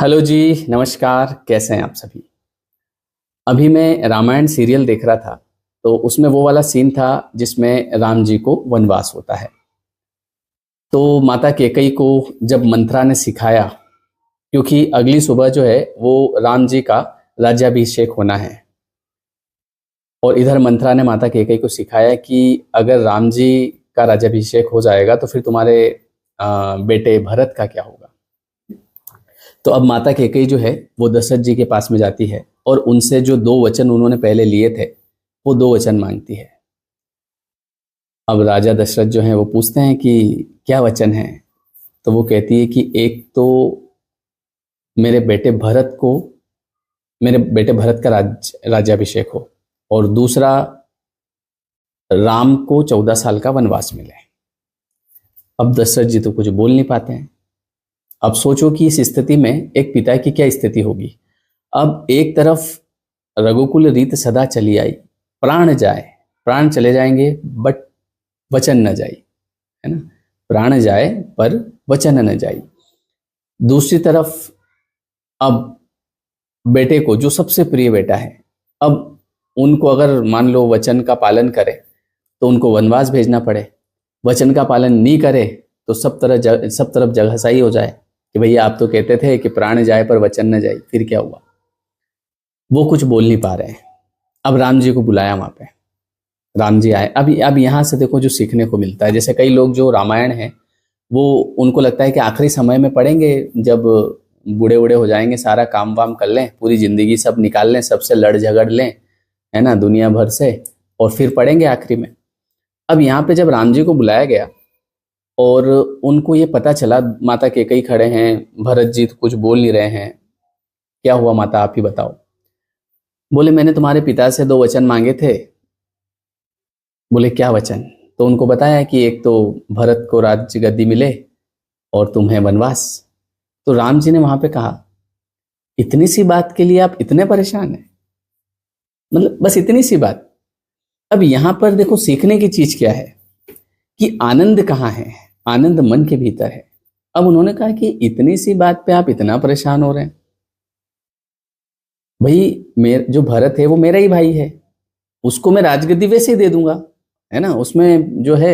Hello जी, नमस्कार। कैसे हैं आप सभी? अभी मैं रामायण सीरियल देख रहा था, तो उसमें वो वाला सीन था जिसमें राम जी को वनवास होता है। तो माता कैकेयी को जब मंत्रा ने सिखाया, क्योंकि अगली सुबह जो है वो राम जी का राज्याभिषेक होना है, और इधर मंत्रा ने माता कैकेयी को सिखाया कि अगर राम जी का राज्याभिषेक हो जाएगा तो फिर तुम्हारे बेटे भरत का क्या होगा। तो अब माता कैकेयी जो है वो दशरथ जी के पास में जाती है और उनसे जो दो वचन उन्होंने पहले लिए थे वो दो वचन मांगती है। अब राजा दशरथ जो है वो पूछते हैं कि क्या वचन है। तो वो कहती है कि एक तो मेरे बेटे भरत को, मेरे बेटे भरत का राज्याभिषेक हो, और दूसरा राम को 14 साल का वनवास मिले। अब दशरथ जी तो कुछ बोल नहीं पाते हैं। अब सोचो कि इस स्थिति में एक पिता की क्या स्थिति होगी। अब एक तरफ रघुकुल रीत सदा चली आई, प्राण जाए, प्राण चले जाएंगे बट वचन न जाई, है ना। प्राण जाए पर वचन न जाई। दूसरी तरफ अब बेटे को, जो सबसे प्रिय बेटा है, अब उनको अगर मान लो वचन का पालन करे तो उनको वनवास भेजना पड़े, वचन का पालन नहीं करे तो सब तरफ जगहसाई हो जाए कि भैया आप तो कहते थे कि प्राण जाए पर वचन न जाए, फिर क्या हुआ। वो कुछ बोल नहीं पा रहे हैं। अब राम जी को बुलाया वहां पे, राम जी आए। अब यहाँ से देखो जो सीखने को मिलता है, जैसे कई लोग जो रामायण है वो उनको लगता है कि आखिरी समय में पढ़ेंगे, जब बूढ़े बूढ़े हो जाएंगे, सारा काम वाम कर लें, पूरी जिंदगी सब निकाल लें, सबसे लड़ झगड़ लें, है ना, दुनिया भर से, और फिर पढ़ेंगे आखिरी में। अब यहाँ पे जब राम जी को बुलाया गया और उनको ये पता चला, माता कैकेयी खड़े हैं, भरत जी तो कुछ बोल नहीं रहे हैं, क्या हुआ माता आप ही बताओ। बोले मैंने तुम्हारे पिता से दो वचन मांगे थे। बोले क्या वचन। तो उनको बताया कि एक तो भरत को राज्य गद्दी मिले और तुम्हें वनवास। तो राम जी ने वहां पे कहा, इतनी सी बात के लिए आप इतने परेशान हैं, मतलब बस इतनी सी बात। अब यहां पर देखो सीखने की चीज क्या है कि आनंद कहाँ है। आनंद मन के भीतर है। अब उन्होंने कहा कि इतनी सी बात पे आप इतना परेशान हो रहे हैं। भाई मेरे जो भरत है वो मेरा ही भाई है, उसको मैं राजगद्दी वैसे ही दे दूंगा, है ना। उसमें जो है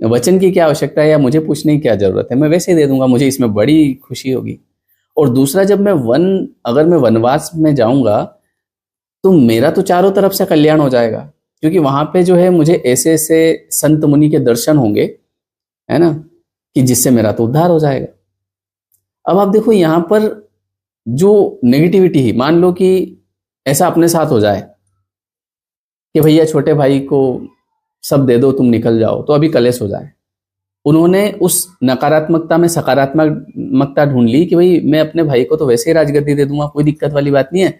वचन की क्या आवश्यकता है या मुझे पूछने की क्या जरूरत है, मैं वैसे ही दे दूंगा, मुझे इसमें बड़ी खुशी होगी। और दूसरा, जब मैं अगर मैं वनवास में जाऊंगा तो मेरा तो चारों तरफ से कल्याण हो जाएगा, क्योंकि वहां पे जो है मुझे ऐसे ऐसे संत मुनि के दर्शन होंगे, है ना, कि जिससे मेरा तो उद्धार हो जाएगा। अब आप देखो यहाँ पर जो नेगेटिविटी ही, मान लो कि ऐसा अपने साथ हो जाए कि भैया छोटे भाई को सब दे दो, तुम निकल जाओ, तो अभी कलेश हो जाए। उन्होंने उस नकारात्मकता में सकारात्मकता ढूंढ ली कि भाई मैं अपने भाई को तो वैसे ही राजगद्दी दे दूंगा, कोई दिक्कत वाली बात नहीं है।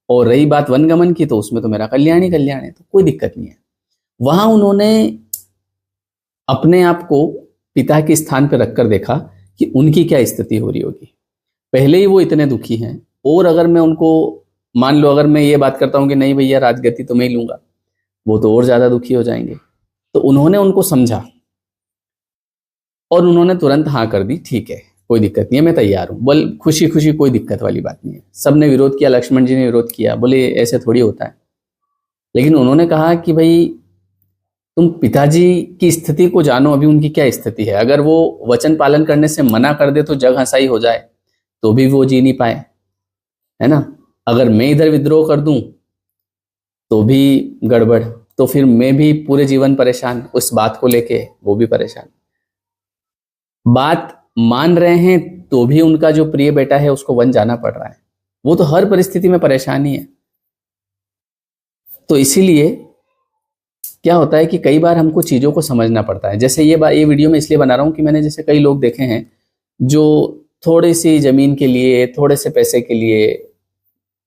और रही बात वनगमन की, तो उसमें तो मेरा कल्याण ही कल्याण है, तो कोई दिक्कत नहीं है। वहां उन्होंने अपने आप को पिता के स्थान पर रखकर देखा कि उनकी क्या स्थिति हो रही होगी। पहले ही वो इतने दुखी हैं, और अगर मैं उनको, मान लो अगर मैं ये बात करता हूं कि नहीं भैया राजगद्दी तो मैं ही लूंगा, वो तो और ज्यादा दुखी हो जाएंगे। तो उन्होंने उनको समझा और उन्होंने तुरंत हाँ कर दी, ठीक है कोई दिक्कत नहीं है, मैं तैयार हूँ, बोल खुशी खुशी, कोई दिक्कत वाली बात नहीं है। सबने विरोध किया, लक्ष्मण जी ने विरोध किया, बोले ऐसे थोड़ी होता है। लेकिन उन्होंने कहा कि भाई तुम पिताजी की स्थिति को जानो, अभी उनकी क्या स्थिति है। अगर वो वचन पालन करने से मना कर दे तो जग हंसाई हो जाए, तो भी वो जी नहीं पाए, है ना। अगर मैं इधर विद्रोह कर दूं तो भी गड़बड़, तो फिर मैं भी पूरे जीवन परेशान, उस बात को लेके वो भी परेशान। बात मान रहे हैं तो भी उनका जो प्रिय बेटा है उसको वन जाना पड़ रहा है, वो तो हर परिस्थिति में परेशान ही है। तो इसीलिए क्या होता है कि कई बार हमको चीजों को समझना पड़ता है। जैसे ये वीडियो मैं इसलिए बना रहा हूं कि मैंने जैसे कई लोग देखे हैं जो थोड़ी सी जमीन के लिए, थोड़े से पैसे के लिए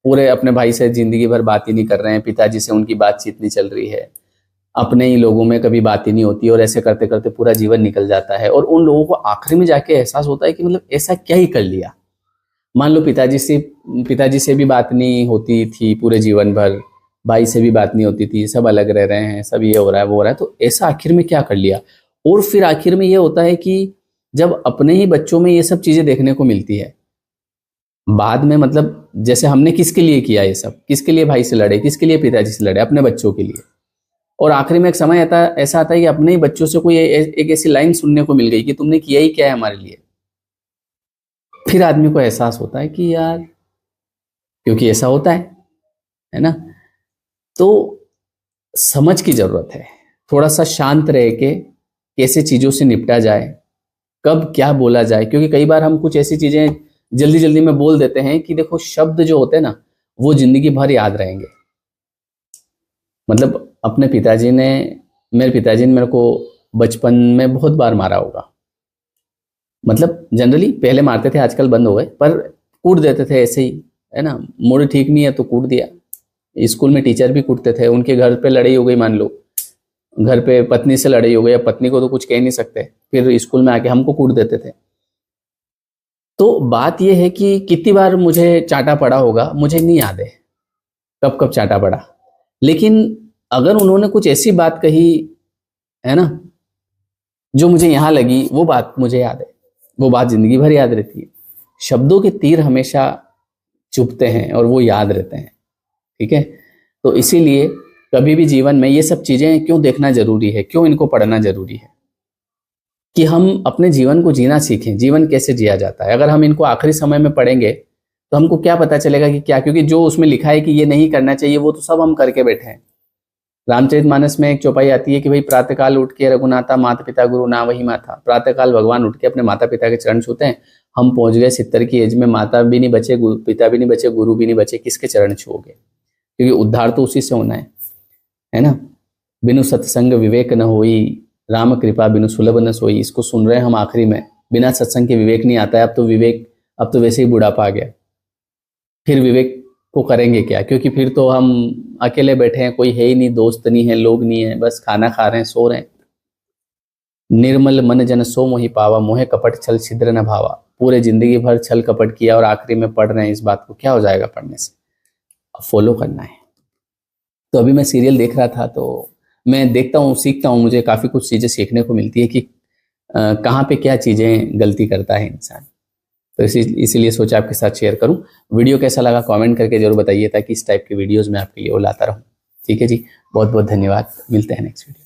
पूरे अपने भाई से जिंदगी भर बात ही नहीं कर रहे हैं, पिताजी से उनकी बातचीत नहीं चल रही है, अपने ही लोगों में कभी बात ही नहीं होती, और ऐसे करते करते पूरा जीवन निकल जाता है। और उन लोगों को आखिर में जाके एहसास होता है कि मतलब ऐसा क्या ही कर लिया। मान लो पिताजी से भी बात नहीं होती थी पूरे जीवन भर, भाई से भी बात नहीं होती थी, सब अलग रह रहे हैं, सब ये हो रहा है वो हो रहा है, तो ऐसा आखिर में क्या कर लिया। और फिर आखिर में ये होता है कि जब अपने ही बच्चों में ये सब चीजें देखने को मिलती है बाद में मतलब जैसे हमने किसके लिए किया ये सब, किसके लिए भाई से लड़े, किसके लिए पिताजी से लड़े, अपने बच्चों के लिए। और आखिरी में एक समय ऐसा आता है कि अपने ही बच्चों से कोई एक ऐसी लाइन सुनने को मिल गई कि तुमने किया ही क्या है हमारे लिए। फिर आदमी को एहसास होता है कि यार, क्योंकि ऐसा होता है ना। तो समझ की जरूरत है, थोड़ा सा शांत रह के कैसे चीजों से निपटा जाए, कब क्या बोला जाए। क्योंकि कई बार हम कुछ ऐसी चीजें जल्दी जल्दी में बोल देते हैं कि देखो, शब्द जो होते हैं ना, वो जिंदगी भर याद रहेंगे। मतलब अपने पिताजी ने, मेरे पिताजी ने मेरे को बचपन में बहुत बार मारा होगा। मतलब जनरली पहले मारते थे, आजकल बंद हो गए, पर कूट देते थे ऐसे ही, है ना। मूड ठीक नहीं है तो कूट दिया। स्कूल में टीचर भी कूटते थे, उनके घर पे लड़ाई हो गई, मान लो घर पे पत्नी से लड़ाई हो गई, अब पत्नी को तो कुछ कह नहीं सकते, फिर स्कूल में आके हमको कूट देते थे। तो बात यह है कि कितनी बार मुझे चाटा पड़ा होगा, मुझे नहीं याद है कब कब चाटा पड़ा। लेकिन अगर उन्होंने कुछ ऐसी बात कही, है ना, जो मुझे यहां लगी, वो बात मुझे याद है, वो बात जिंदगी भर याद रहती है। शब्दों के तीर हमेशा चुभते हैं और वो याद रहते हैं, ठीक है। तो इसीलिए कभी भी जीवन में ये सब चीजें क्यों देखना जरूरी है, क्यों इनको पढ़ना जरूरी है, कि हम अपने जीवन को जीना सीखें, जीवन कैसे जिया जाता है। अगर हम इनको आखिरी समय में पढ़ेंगे तो हमको क्या पता चलेगा कि क्या, क्योंकि जो उसमें लिखा है कि ये नहीं करना चाहिए, वो तो सब हम करके बैठे हैं। रामचरितमानस में एक चौपाई आती है कि भाई, प्रातःकाल उठ के रघुनाथा, माता पिता गुरु ना वही माथा। प्रातःकाल भगवान उठ के अपने माता पिता के चरण छूते हैं। हम पहुंच गए 70 की एज में, माता भी नहीं बचे, पिता भी नहीं बचे, गुरु भी नहीं बचे, किसके चरण छूओगे? क्योंकि उद्धार तो उसी से होना है ना। बिनु सत्संग विवेक न होई, राम कृपा बिनु सुलभ न सोई। इसको सुन रहे हैं हम आखिरी में। बिना सत्संग के विवेक नहीं आता है। अब तो वैसे ही बुढ़ापा आ गया, फिर विवेक को करेंगे क्या? क्योंकि फिर तो हम अकेले बैठे हैं, कोई है ही नहीं, दोस्त नहीं है, लोग नहीं है, बस खाना खा रहे हैं, सो रहे हैं। निर्मल मन जन सो मोहि पावा, मोहे कपट छल छिद्र न भावा। पूरे जिंदगी भर छल कपट किया और आखिरी में पढ़ रहे हैं इस बात को, क्या हो जाएगा पढ़ने से? अब फॉलो करना है। तो अभी मैं सीरियल देख रहा था, तो मैं देखता हूँ, सीखता हूँ, मुझे काफ़ी कुछ चीज़ें सीखने को मिलती है कि कहाँ पे क्या चीज़ें गलती करता है इंसान। तो इसीलिए सोचा आपके साथ शेयर करूं। वीडियो कैसा लगा कमेंट करके जरूर बताइए, ताकि इस टाइप की वीडियोस मैं आपके लिए वो लाता रहूं। ठीक है जी, बहुत बहुत धन्यवाद, मिलते हैं नेक्स्ट वीडियो।